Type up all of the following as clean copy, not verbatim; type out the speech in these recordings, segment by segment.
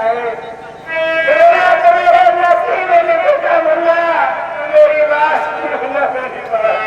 है। तेरा तो मेरे नसीब में लिखा मुन्ना, मेरी बात सुनो, मेरी बात।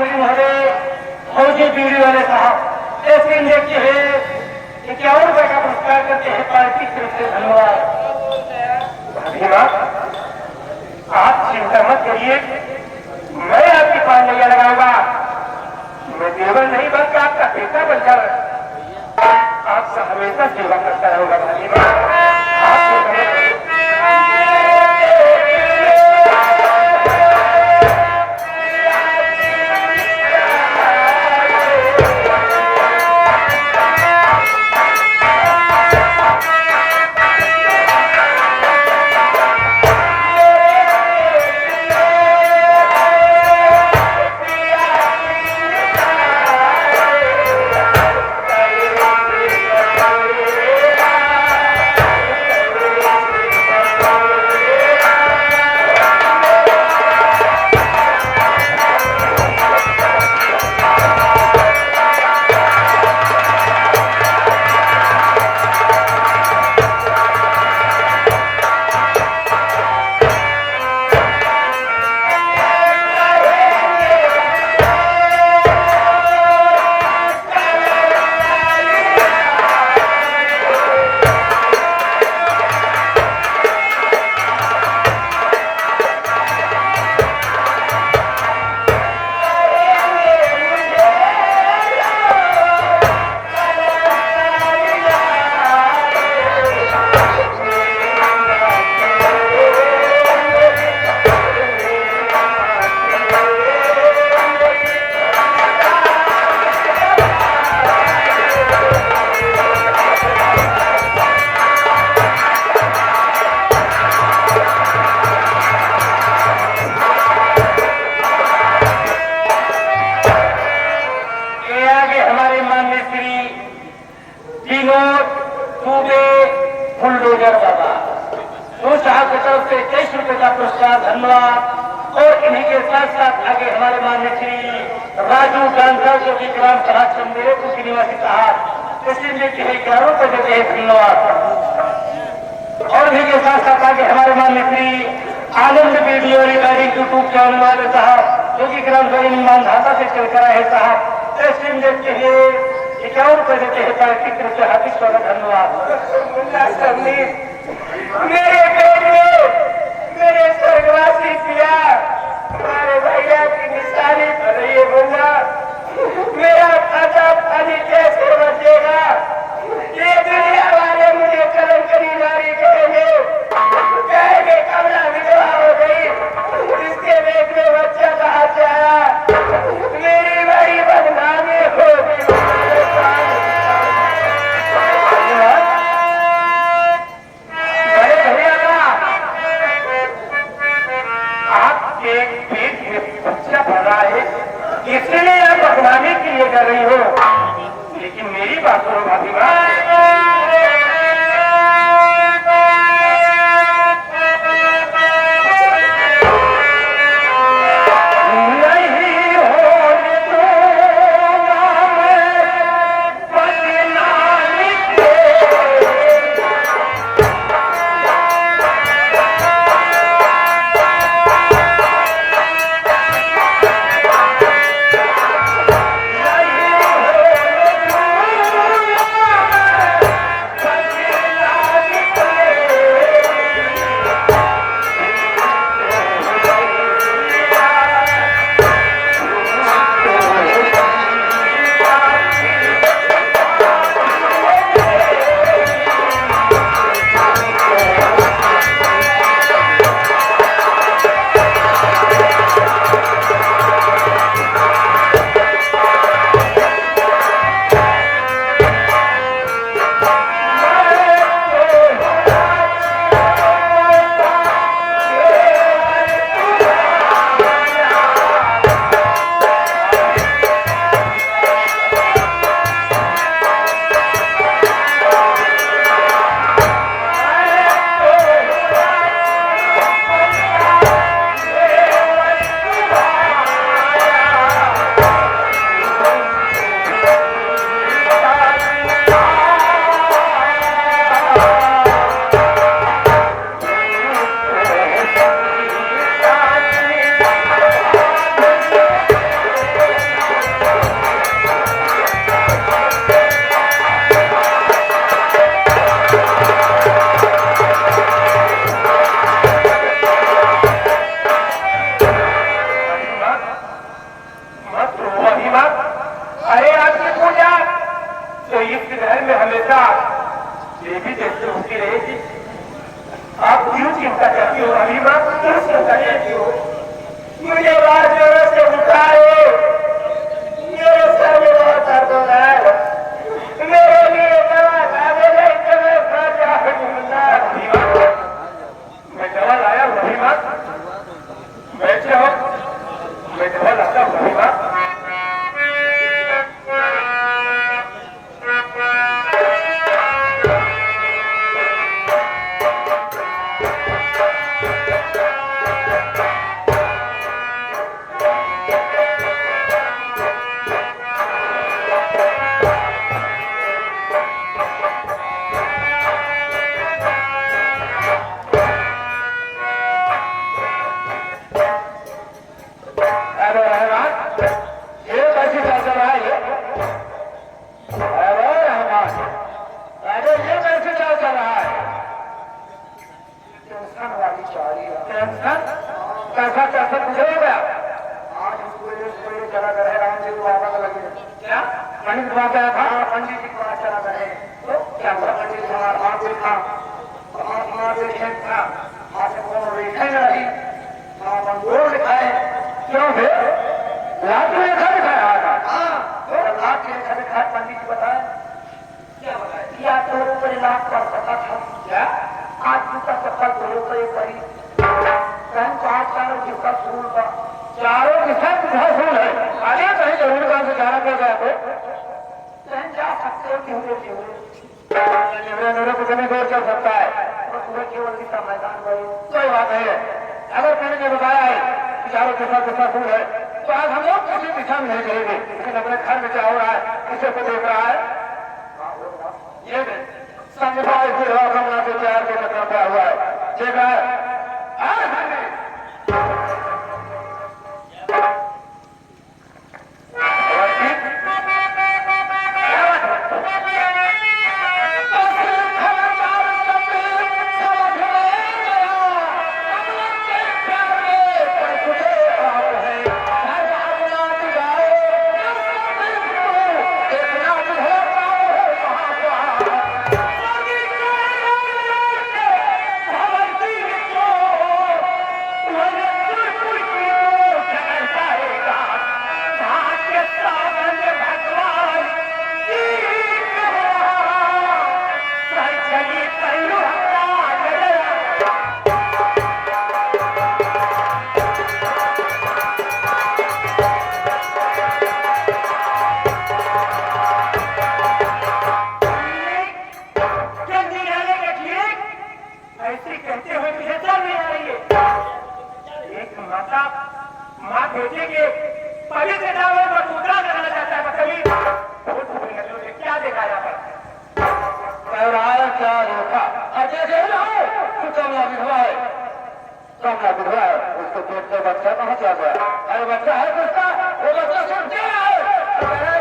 मंत्री महोदय, फौजी बीड़ी वाले साहब, ऐसे देखते हैं 51 रुपए का पुरस्कार करते हैं पार्टी की तरफ से। धन्यवाद। आप चिंता मत करिए, मैं आपकी 5 नैया लगाऊंगा। मैं देवर नहीं बल्कि आपका बेटा बनकर आपका हमेशा सेवा करता रहूंगा। भाई पुरस्कार। धन्यवाद। और इन्हीं के साथ साथ आगे हमारे माननीय श्री राजू गांधी जो कि ग्राम सभा चंदेरपुर के निवासी साहब, इसलिए 11 रुपए देते हैं। धन्यवाद। और इन्हीं के साथ साथ आगे हमारे माननीय Shri Anand video recording YouTube channel वाले साहब जो कि ग्राम सभा मानधाता से चल कर आए साहब, इसलिए देते हैं 51 रुपए देते हैं। पार्टी तरफ से हार्दिक स्वागत। धन्यवाद। मेरे पेट में मेरे स्वर्गवासी पिया हमारे भैया की निशानी पर रही है। बोला मेरा खाता पानी कैसे बचेगा? ये दुनिया वाले मुझे कलंकरी नारी कहेंगे, कहेंगे कमला विधवा हो गई, इसके पेट में बच्चा बाहर से आया, मेरी बड़ी बदनामी होगी। इसलिए आप बदनामी के लिए कर रही हो, लेकिन मेरी बात सुनो भाभी। क्यों हबीबा, कैसे लगे क्यों? मुझे बार जोरों से उठाए, मेरे सर में बहुत दर्द हो रहा है, मेरे लिए दवा ला दे, नहीं तो मैं मर जाऊंगा। हबीबा, मैं दवा लाया हूँ हबीबा, बैठे हो, मैं दवा लाता हूँ हबीबा। कैसा कैसा कुछ हो गया? आज स्कूल चला गया है, राम जी को आवाज लगी। क्या पंडित वहां गया था? पंडित जी के पास चला गया है। तो क्या हुआ? पंडित जी हमारा हाथ देखा, हाथ हमारे खेत था, हाथ से कौन रेखा नहीं, मंगोर दिखाए। क्यों है? लाख रेखा दिखाया था। हाँ, लाख रेखा दिखाए। पंडित जी बताए, क्या बताए? या तो ऊपर लाख पर पता था। क्या? आज जूता चप्पल धोए तो एक बड़ी चारों दिशा तुझा फूल है। आगे कहीं जरूर काम से जाना पड़ गया तो जा सकते हो। क्यों कुछ नहीं दूर चल सकता है, तो तुम्हें केवल दिशा मैदान में कोई बात नहीं है। अगर मैंने ने बताया है कि चारों दिशा फूल है, तो आज हम लोग किसी दिशा में नहीं चलेंगे। लेकिन अपने घर में क्या हो रहा है, किसी को देख रहा है, ये संविधा के प्यार के चक्कर पे हुआ है, देख रहा है। उसको देखते बच्चा कहाँ जा गया? अरे बच्चा है किसका? वो बच्चा सुन क्या है? भाई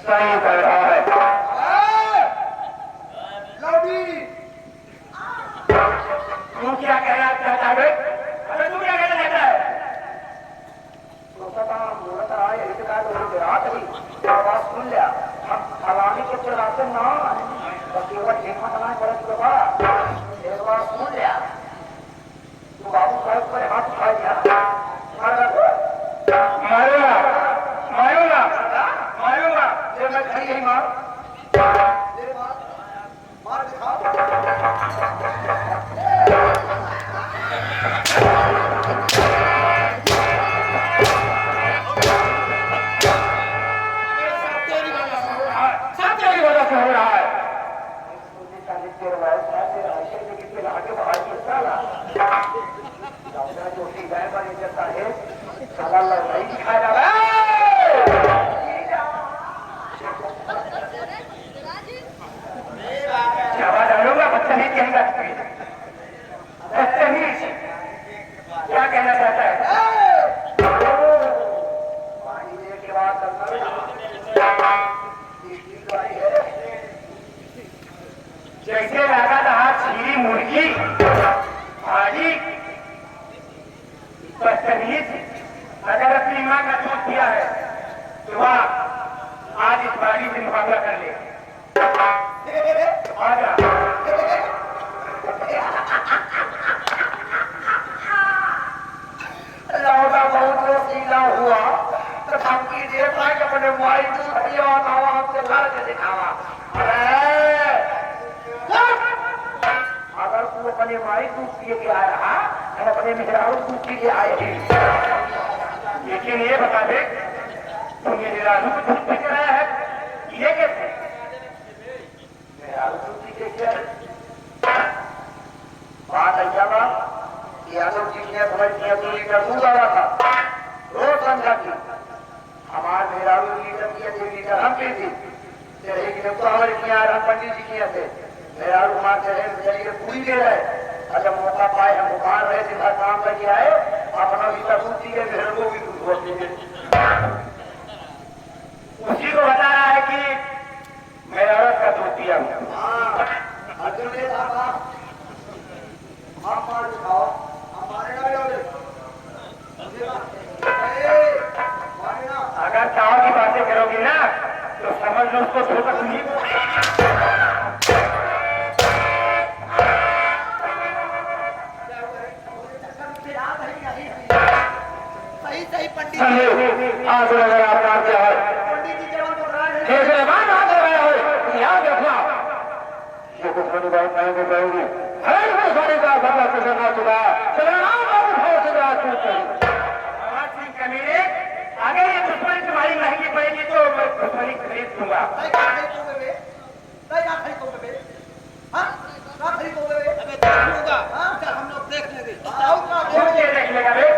सही कर रहा है। तू क्या कहना चाहता है? अरे तू क्या कहना चाहता है? मूलत आए आवाज सुन लिया हम फलानी के चलाते ना केवल देखना पड़ा एक बार सुन लिया तू बाबू साहब पर हाथ उठा दिया मारूंगा मारूंगा मारूंगा ये मैं खड़ी नहीं मार मार दिखा हो रहा है आगे बढ़ा जो गाय वाली जैसा है साला लड़ाई दिखाया जा रहा है जवा डालूंगा बदतमीज कहेगा बदतमीज क्या कहना चाहता है पानी के बाद जैसे लगा रहा छीरी मुर्गी भाजी बदतमीज अगर अपनी मां का दूध दिया है तो वह आज इस बारी से मुकाबला कर ले आजा लौटा बहुत रोशीला हुआ तो धमकी देता है कि अपने माई दूध दिया हमसे घर के दिखावा अगर तू अपने माई दूध पिए के आया रहा हम अपने मेहरारू दूध पी के आए हैं लेकिन ये बता दे तू मेहरारू को दूध पी के आया है ये कैसे मेहरारू दूध पी के बात ऐसा था कि यादव जी ने समझ दिया 2 लीटर दूध आ रहा था रोज समझा की हमारे मेहरारू लीटर किया 2 लीटर हम पी थी तो हमारे किया पंडित जी किया थे मेहरारू मारते रहे पूरी दे रहे अच्छा मौका पाए हम बुखार रहे थे घर काम करके आए अपना लीटर दूध पी गए को भी दूध हो उसी को बता रहा है कि मेरा औरत का दूध पिया अगर चाव की बातें करोगी ना तो समझ लो उसको धोखा नहीं आज अगर आप जानते हैं पंडित जी याद रखना ये कुछ बड़ी बात नहीं हो पाएगी हर सारे का भला कुछ ना चुका अगर ये दुश्मनी तुम्हारी महंगी पड़ेगी तो मैं दुश्मनी खरीद दूंगा हम लोग देख लेंगे देख लेगा रे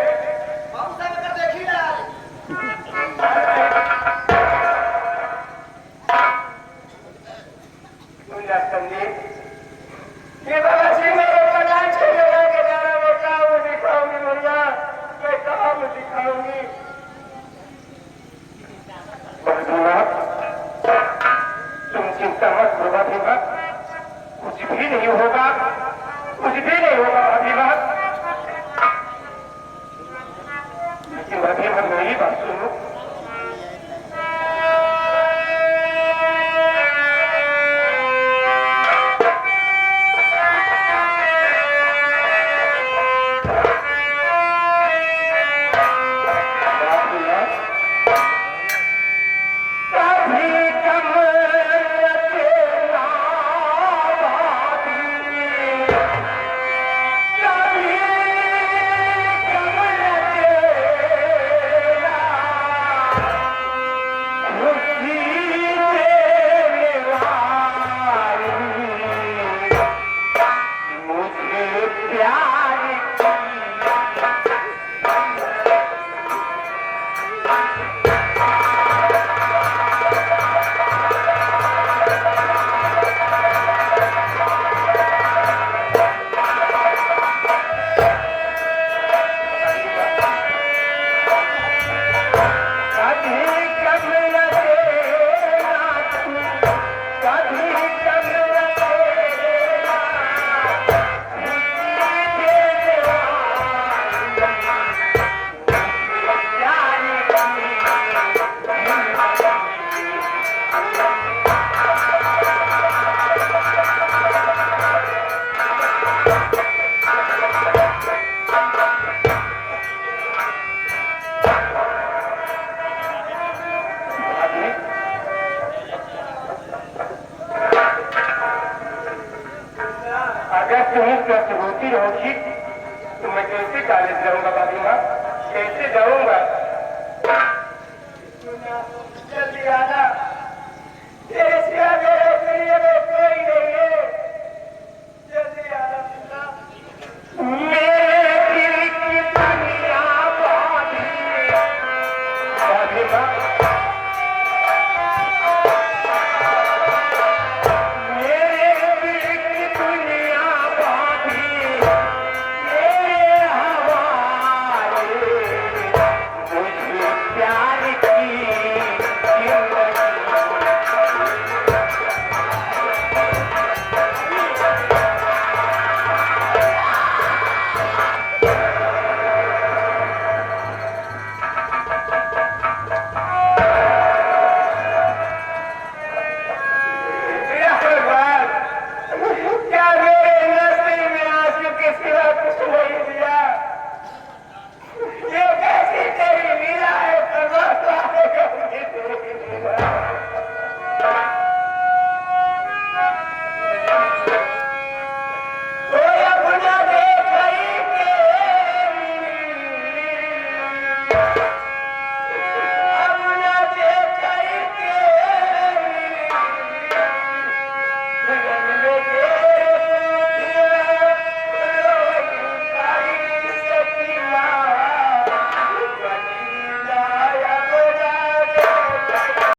ये बाबा जी मेरे प्रधान छेड़ेगा के जाना वो काम दिखाऊंगी भैया मैं काम दिखाऊंगी तुम चिंता मत होगा भी मत कुछ भी नहीं होगा कुछ भी नहीं होगा अभी मत लेकिन अभी हम मेरी बात सुनो होगी तो मैं कैसे कॉलेज जाऊंगा बाबी माँ?